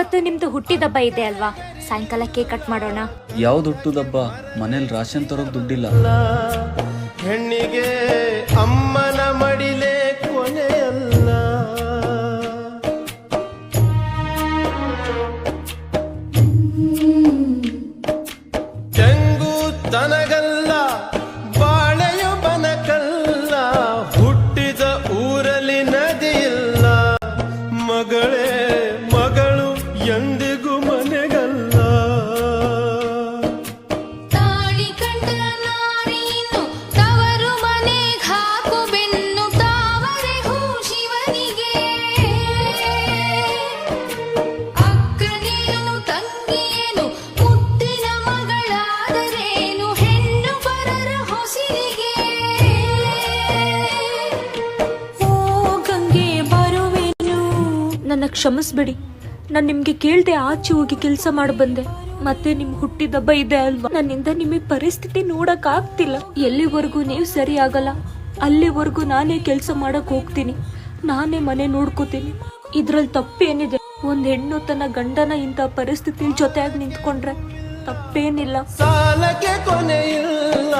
ಇವತ್ತು ನಿಮ್ದು ಹುಟ್ಟಿದಬ್ಬ ಇದೆ ಅಲ್ವಾ, ಸಾಯಂಕಾಲ ಕೇಕ್ ಕಟ್ ಮಾಡೋಣ. ಯಾವ್ದು ಹುಟ್ಟುದಬ್ಬ? ಮನೇಲಿ ರಾಷನ್ ತರೋಕ್ ದುಡ್ಡಿಲ್ಲ. ಹೆಣ್ಣಿಗೆ ಅಮ್ಮನ ಮಡಿಲೇ ಕೊನೆಯಲ್ಲ. ತೆಂಗು ತನಗಲ್ಲ, ಬಾಳೆಯು ಬನಕಲ್ಲ, ಹುಟ್ಟಿದ ಊರಲ್ಲಿ ನದಿಯಿಲ್ಲ. ಮಗಳೇ ಮಗಳು ಎಂದಿಗೂ ಮನೆಗಲ್ಲ. ತಾಳಿ ಕಂಡ ನಾರೀನು ತವರು ಮನೆಗೆ ಹಾಕು ಬೆನ್ನು ತಾವರೆ ಹೂ ಶಿವನಿಗೆ. ಅಕ್ಕನೇನು ತಂಗಿಯೇನು ಮುತ್ತಿನ ಮಗಳಾದರೇನು ಹೆಣ್ಣು ಪರರ ಹೊಸಿರಿಗೆ. ಓ ಗಂಗೆ ಬರುವೆನು. ನನ್ನ ಕ್ಷಮಿಸ್ಬಿಡಿ, ನಾನು ನಿಮ್ಗೆ ಕೇಳ್ದೆ ಆಚೆ ಹೋಗಿ ಕೆಲಸ ಮಾಡಿ ಬಂದೆ. ಮತ್ತೆ ನಿಮ್ ಹುಟ್ಟಿದಬ್ಬ ಇದೆ ಅಲ್ವಾ, ನನ್ನಿಂದ ನಿಮಗೆ ಪರಿಸ್ಥಿತಿ ನೋಡಕ್ ಆಗ್ತಿಲ್ಲ. ಎಲ್ಲಿವರೆಗೂ ನೀವು ಸರಿ ಆಗಲ್ಲ ಅಲ್ಲಿವರೆಗೂ ನಾನೇ ಕೆಲಸ ಮಾಡಕ್ ಹೋಗ್ತೀನಿ, ನಾನೇ ಮನೆ ನೋಡ್ಕೋತೀನಿ. ಇದ್ರಲ್ಲಿ ತಪ್ಪೇನಿದೆ? ಒಂದ್ ಹೆಣ್ಣು ತನ್ನ ಗಂಡನ ಇಂಥ ಪರಿಸ್ಥಿತಿ ಜೊತೆಯಾಗಿ ನಿಂತ್ಕೊಂಡ್ರೆ ತಪ್ಪೇನಿಲ್ಲ. ಸಾಲಕ್ಕೆ ಕೊನೆಯಿಲ್ಲ,